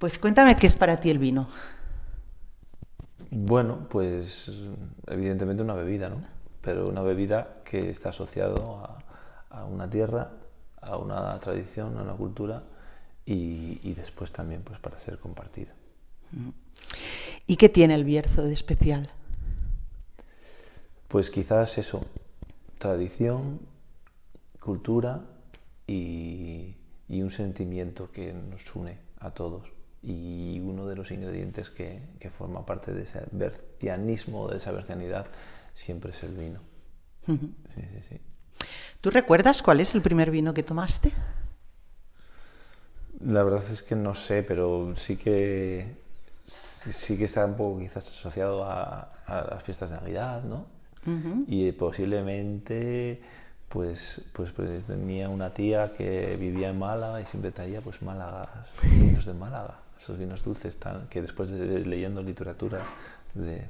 Pues cuéntame qué es para ti el vino. Bueno, pues evidentemente una bebida, ¿no? Pero una bebida que está asociado a una tierra, a una tradición, a una cultura y después también pues para ser compartida. ¿Y qué tiene el Bierzo de especial? Pues quizás eso, tradición, cultura y un sentimiento que nos une a todos. Y uno de los ingredientes que forma parte de ese bercianismo, de esa bercianidad, siempre es el vino. Sí, sí, sí. ¿Tú recuerdas cuál es el primer vino que tomaste? La verdad es que no sé, pero sí que está un poco quizás asociado a las fiestas de Navidad, ¿no? Y posiblemente pues tenía una tía que vivía en Málaga y siempre traía pues vinos de Málaga, esos vinos dulces que después leyendo literatura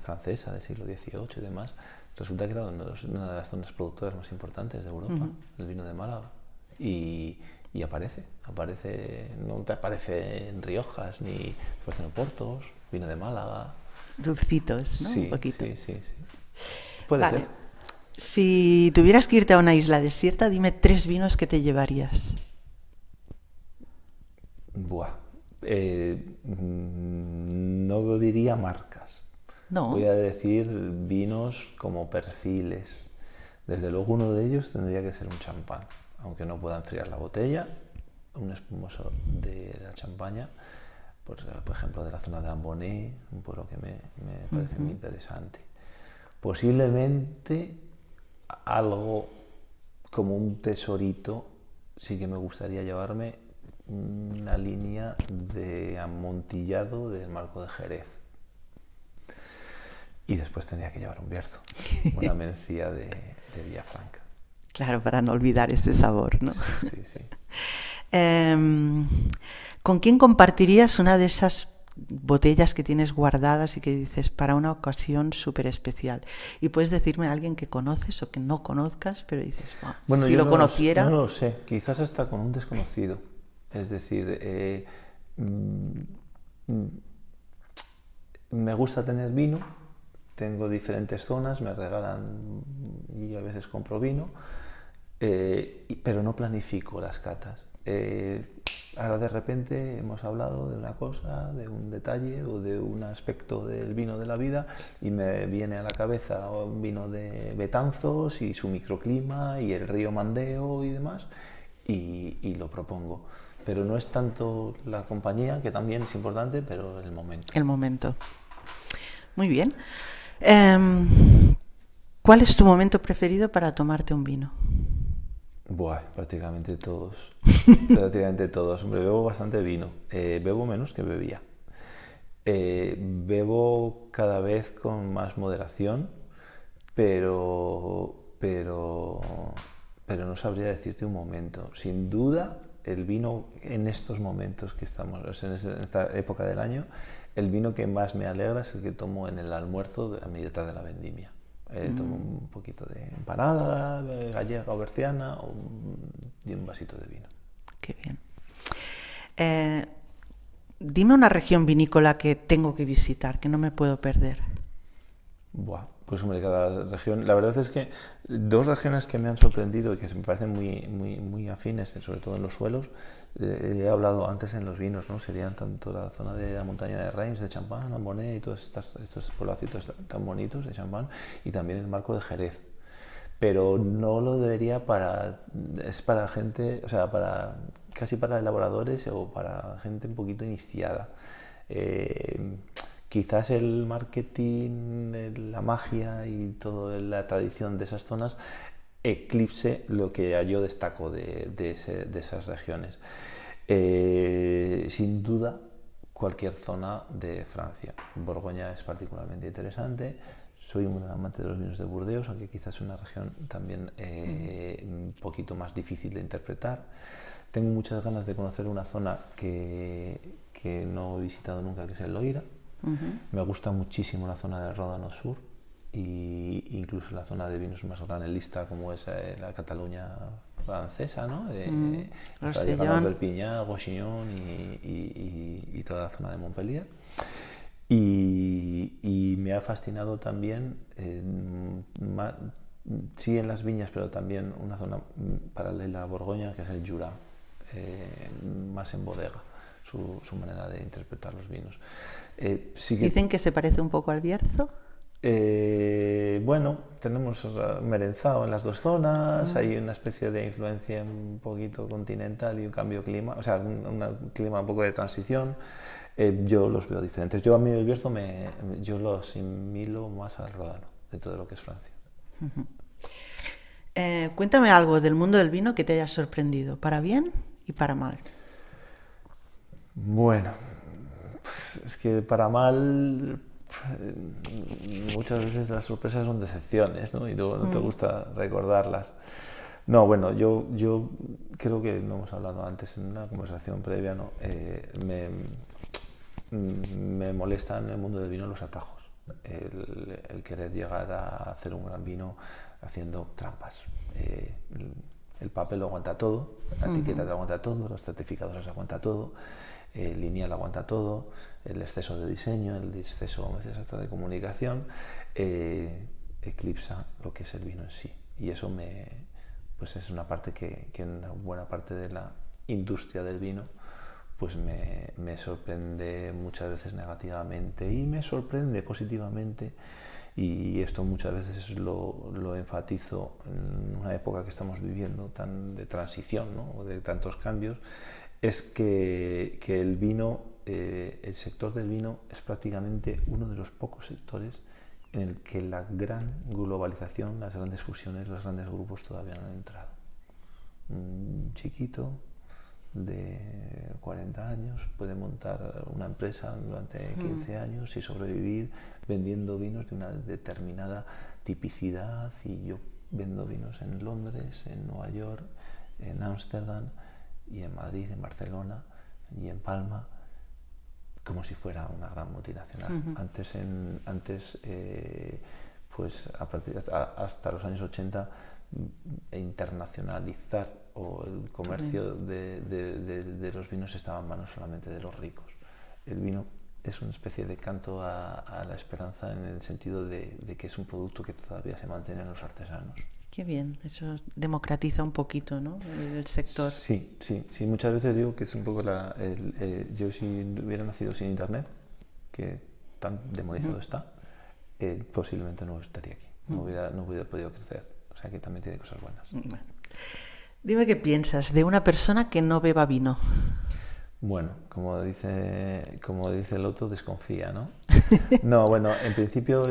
francesa del siglo XVIII y demás, resulta que era una de las zonas productoras más importantes de Europa, el vino de Málaga. Y aparece, no te aparece en Riojas ni aparece en Oportos, vino de Málaga. Dulcitos, ¿no? Un Sí, poquito. sí, sí, sí. Puede ser. Vale. Si tuvieras que irte a una isla desierta, dime 3 vinos que te llevarías. Buah. No diría marcas. Voy No. a decir vinos como perfiles. Desde luego uno de ellos tendría que ser un champán, aunque no pueda enfriar la botella, un espumoso de la champaña, por ejemplo de la zona de Ambonnet, un pueblo que me parece muy interesante. Posiblemente algo como un tesorito, sí que me gustaría llevarme una línea de amontillado del Marco de Jerez. Y después tendría que llevar un Bierzo, una mencía de Villafranca. Claro, para no olvidar ese sabor, ¿no? Sí, sí, sí. Em, ¿Con quién compartirías una de esas botellas que tienes guardadas y que dices para una ocasión súper especial? Y puedes decirme a alguien que conoces o que no conozcas, pero dices, "Buah, Bueno, si yo lo no conociera". lo sé, quizás hasta con un desconocido. Es decir, mm, mm, me gusta tener vino, tengo diferentes zonas, me regalan y a veces compro vino, pero no planifico las catas. Ahora de repente hemos hablado de una cosa, de un detalle o de un aspecto del vino de la vida y me viene a la cabeza un vino de Betanzos y su microclima y el río Mandeo y demás y lo propongo. Pero no es tanto la compañía, que también es importante, pero el momento. El momento. Muy bien. Em, ¿Cuál es tu momento preferido para tomarte un vino? Buah, prácticamente todos. Prácticamente todos. Hombre, bebo bastante vino. Bebo menos que bebía. Bebo cada vez con más moderación, pero, pero, pero no sabría decirte un momento. Sin duda, el vino en estos momentos que estamos, en esta época del año, el vino que más me alegra es el que tomo en el almuerzo a mitad de la vendimia. Tomo un poquito de empanada gallega o berciana y un vasito de vino. Qué bien. Eh, Dime una región vinícola que tengo que visitar, que no me puedo perder. Buah, pues hombre, cada región. La verdad es que dos regiones que me han sorprendido y que me parecen muy afines, sobre todo en los suelos, he hablado antes en los vinos, ¿no? Serían tanto la zona de la montaña de Reims, de Champagne, Ambonnet y todos estos poblacitos tan bonitos de Champagne, y también el Marco de Jerez. Pero no lo debería es para gente, o sea, casi para elaboradores o para gente un poquito iniciada. Eh, Quizás el marketing, la magia y toda la tradición de esas zonas eclipse lo que yo destaco de esas regiones. Sin duda, cualquier zona de Francia. Borgoña es particularmente interesante. Soy un amante de los vinos de Burdeos, aunque quizás es una región también un poquito más difícil de interpretar. Tengo muchas ganas de conocer una zona que no he visitado nunca, que es el Loira. Me gusta muchísimo la zona del Ródano Sur e incluso la zona de vinos más granelista como es la Cataluña francesa, ¿no? Está llegando Rosellón. Perpiñán, Roussillon y toda la zona de Montpellier. Y me ha fascinado también, sí en las viñas, pero también una zona paralela a Borgoña, que es el Jura, más en bodega, su manera de interpretar los vinos. Sí que, Dicen que se parece un poco al Bierzo. bueno, tenemos merenzado en las dos zonas, hay una especie de influencia un poquito continental y un cambio de clima, o sea, un clima un poco de transición. Yo los veo diferentes. Yo a mí el Bierzo yo lo asimilo más al Ródano, dentro de lo que es Francia. Cuéntame algo del mundo del vino que te haya sorprendido, para bien y para mal. Bueno, es que para mal muchas veces las sorpresas son decepciones, ¿no? Y luego no te gusta recordarlas. No, bueno, yo creo que lo hemos hablado antes en una conversación previa, ¿no? Me molesta en el mundo del vino los atajos, el querer llegar a hacer un gran vino haciendo trampas. El papel lo aguanta todo, la etiqueta lo aguanta todo, los certificados lo aguanta todo, el lineal aguanta todo, el exceso de diseño, el exceso a veces hasta de comunicación, eclipsa lo que es el vino en sí. Y eso pues es una parte que en una buena parte de la industria del vino pues me sorprende muchas veces negativamente y me sorprende positivamente, y esto muchas veces lo enfatizo en una época que estamos viviendo tan de transición, ¿no? O de tantos cambios, es que el vino, el sector del vino es prácticamente uno de los pocos sectores en el que la gran globalización, las grandes fusiones, los grandes grupos todavía no han entrado. Un chiquito de 40 años puede montar una empresa durante 15 años y sobrevivir vendiendo vinos de una determinada tipicidad, y yo vendo vinos en Londres, en Nueva York, en Ámsterdam y en Madrid, en Barcelona y en Palma, como si fuera una gran multinacional. Antes pues hasta los años 80 internacionalizar o el comercio de los vinos estaba en manos solamente de los ricos. El vino es una especie de canto a la esperanza, en el sentido de que es un producto que todavía se mantiene en los artesanos. Qué bien, eso democratiza un poquito, ¿no? El sector. Sí, muchas veces digo que es un poco yo, si hubiera nacido sin internet, que tan demonizado está, posiblemente no estaría aquí, no hubiera podido crecer. O sea que también tiene cosas buenas. Bueno. Dime qué piensas de una persona que no beba vino. Bueno, como dice el otro, desconfía, ¿no? No, bueno, en principio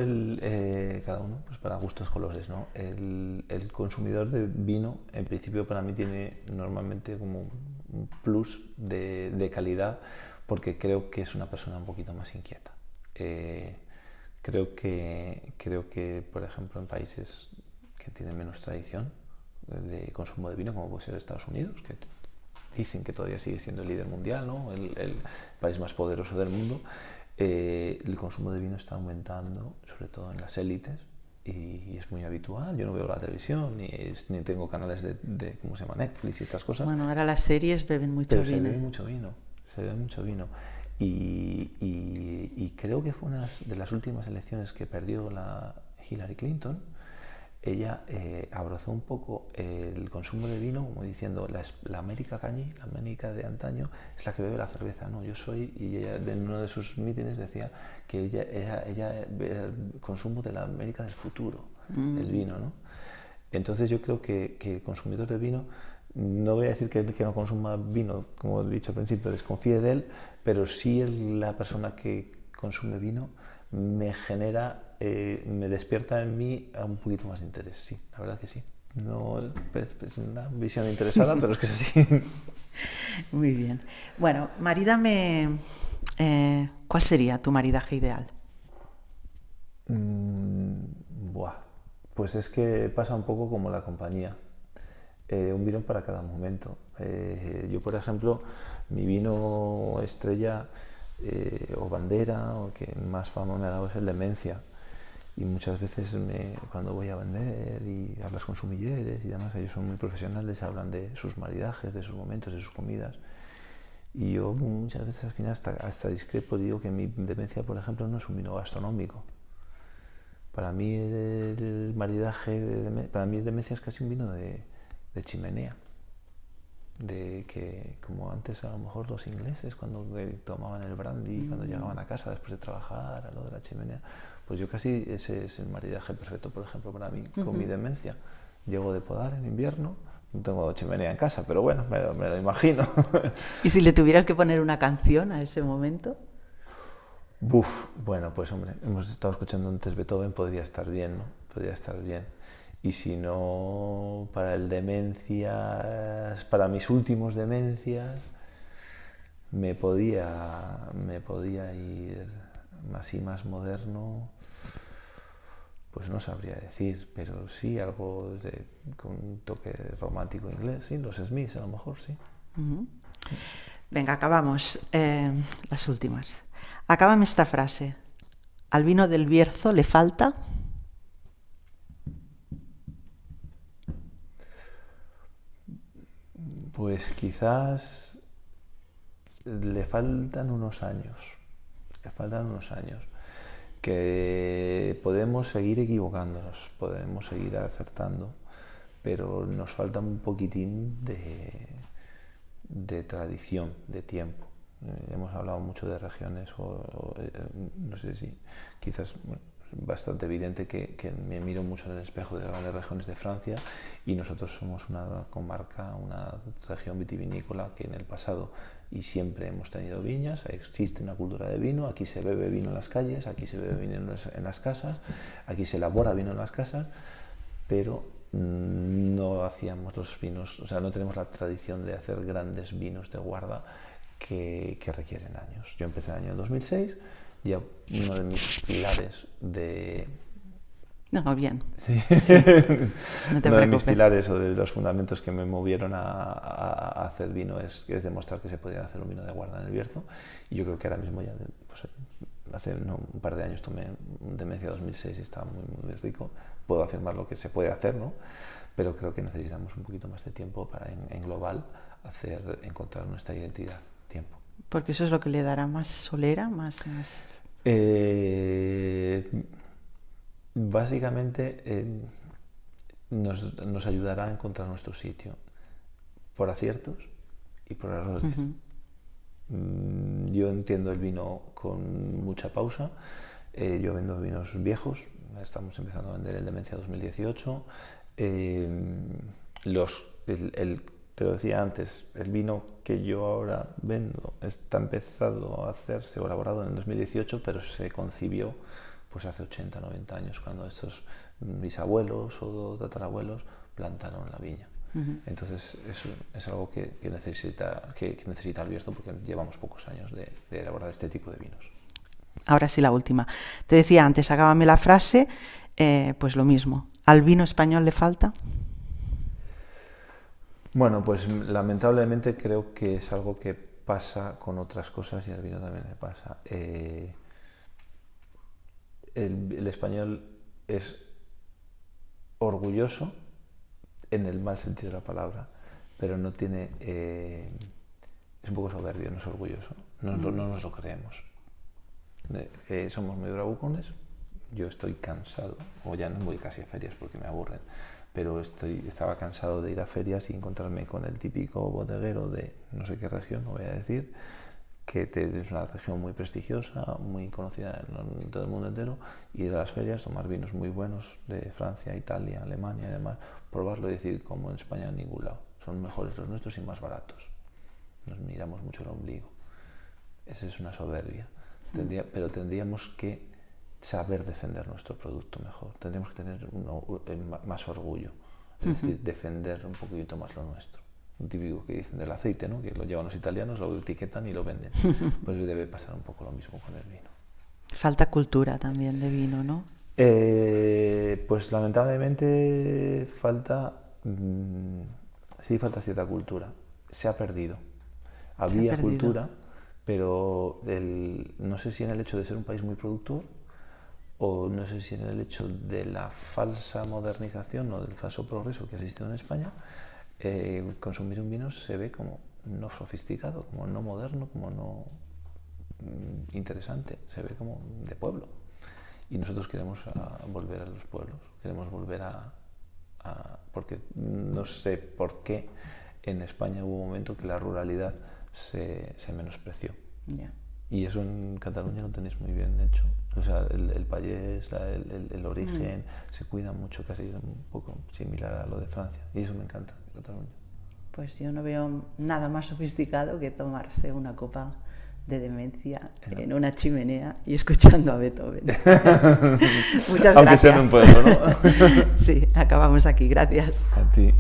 cada uno, pues para gustos colores, ¿no? El consumidor de vino, en principio para mí tiene normalmente como un plus de calidad, porque creo que es una persona un poquito más inquieta. Creo que, por ejemplo, en países que tienen menos tradición de consumo de vino, como puede ser Estados Unidos, que dicen que todavía sigue siendo el líder mundial, ¿no? el país más poderoso del mundo, el consumo de vino está aumentando, sobre todo en las élites, y es muy habitual. Yo no veo la televisión, ni tengo canales de ¿cómo se llama? Netflix y estas cosas. Bueno, ahora las series beben mucho vino. Se bebe mucho vino. Y creo que fue una de las últimas elecciones que perdió la Hillary Clinton. Ella abrazó un poco el consumo de vino, como diciendo, la América cañí, la América de antaño, es la que bebe la cerveza, ¿no? Y ella en uno de sus mítines decía que ella ve el consumo de la América del futuro, el vino, ¿no? Entonces yo creo que el consumidor de vino, no voy a decir que no consuma vino, como he dicho al principio, desconfíe de él, pero sí la persona que consume vino me genera, me despierta en mí un poquito más de interés, sí, la verdad que sí. No es una visión interesada, pero es que es así. Muy bien. Bueno, marídame, ¿cuál sería tu maridaje ideal? Pues es que pasa un poco como la compañía. Un vino para cada momento. Yo, por ejemplo, mi vino estrella o bandera, o que más fama me ha dado, es el Demencia. Y muchas veces cuando voy a vender y hablas con sumilleres y demás, ellos son muy profesionales, hablan de sus maridajes, de sus momentos, de sus comidas. Y yo muchas veces al final hasta discrepo, digo que mi demencia, por ejemplo, no es un vino gastronómico. Para mí el maridaje, para mí demencia es casi un vino de chimenea. De que, como antes a lo mejor los ingleses, cuando tomaban el brandy, cuando llegaban a casa después de trabajar, a lo de la chimenea, pues yo casi ese es el maridaje perfecto, por ejemplo, para mí, con mi demencia. Llego de podar en invierno, no tengo chimenea en casa, pero bueno, me lo imagino. ¿Y si le tuvieras que poner una canción a ese momento? Buf, bueno, pues hombre, hemos estado escuchando antes Beethoven, podría estar bien, ¿no? Podría estar bien. Y si no, para el demencias, para mis últimos demencias, me podía ir así más moderno, pues no sabría decir, pero sí algo con un toque romántico inglés, sí, los Smiths a lo mejor, sí. Uh-huh. Venga, acabamos. Las últimas. Acábame esta frase. ¿Al vino del Bierzo le falta? Pues quizás le faltan unos años. Le faltan unos años. Que podemos seguir equivocándonos, podemos seguir acertando, pero nos falta un poquitín de tradición, de tiempo. Hemos hablado mucho de regiones, no sé si quizás, bueno, es bastante evidente que me miro mucho en el espejo de grandes regiones de Francia y nosotros somos una comarca, una región vitivinícola que en el pasado y siempre hemos tenido viñas, existe una cultura de vino, aquí se bebe vino en las calles, aquí se bebe vino en las casas, aquí se elabora vino en las casas, pero no hacíamos los vinos, o sea, no tenemos la tradición de hacer grandes vinos de guarda que requieren años. Yo empecé en el año 2006, ya uno de mis pilares de... No, bien. Sí. Sí. No te Uno de preocupes. mis pilares o de los fundamentos que me movieron a hacer vino es demostrar que se podía hacer un vino de guarda en el Bierzo, y yo creo que ahora mismo ya, pues, hace un par de años tomé un Demencia 2006 y estaba muy, muy rico. Puedo afirmar lo que se puede hacer, ¿no? Pero creo que necesitamos un poquito más de tiempo para en global encontrar nuestra identidad. Tiempo. Porque eso es lo que le dará más solera, más... Básicamente nos ayudará a encontrar nuestro sitio por aciertos y por errores. Yo entiendo el vino con mucha pausa. Yo vendo vinos viejos. Estamos empezando a vender el Demencia 2018. Te lo decía antes, el vino que yo ahora vendo está empezado a hacerse o elaborado en el 2018, pero se concibió pues hace 80, 90 años, cuando estos bisabuelos o tatarabuelos plantaron la viña. Entonces es algo que necesita el Bierzo, porque llevamos pocos años de elaborar este tipo de vinos. Ahora sí, la última. Te decía antes, acábame la frase, pues lo mismo. ¿Al vino español le falta? Bueno, pues lamentablemente creo que es algo que pasa con otras cosas y al vino también le pasa. El español es orgulloso en el mal sentido de la palabra, pero no tiene... es un poco soberbio, no es orgulloso. No nos lo creemos. Somos muy bravucones. Yo estoy cansado, o ya no voy casi a ferias porque me aburren, pero estaba cansado de ir a ferias y encontrarme con el típico bodeguero de no sé qué región, no voy a decir, que es una región muy prestigiosa, muy conocida en todo el mundo entero, ir a las ferias, tomar vinos muy buenos de Francia, Italia, Alemania y demás, probarlo y decir, como en España en ningún lado, son mejores los nuestros y más baratos. Nos miramos mucho el ombligo. Esa es una soberbia. Pero tendríamos que saber defender nuestro producto mejor. Tendríamos que tener más orgullo, es decir, defender un poquito más lo nuestro. Un típico que dicen del aceite, ¿no? Que lo llevan los italianos, lo etiquetan y lo venden. Pues debe pasar un poco lo mismo con el vino. Falta cultura también de vino, ¿no? Pues lamentablemente falta cierta cultura. Se ha perdido. Había cultura, pero no sé si en el hecho de ser un país muy productor o no sé si en el hecho de la falsa modernización o del falso progreso que ha existido en España, consumir un vino se ve como no sofisticado, como no moderno, como no interesante, se ve como de pueblo. Y nosotros queremos volver a los pueblos, queremos volver porque no sé por qué en España hubo un momento que la ruralidad se menospreció. Yeah. Y eso en Cataluña lo tenéis muy bien hecho. O sea, el payés, el origen, se cuida mucho, casi es un poco similar a lo de Francia. Y eso me encanta de Cataluña. Pues yo no veo nada más sofisticado que tomarse una copa de demencia en una chimenea y escuchando a Beethoven. Muchas gracias. Aunque sea en un pueblo, ¿no? Sí, acabamos aquí. Gracias. A ti.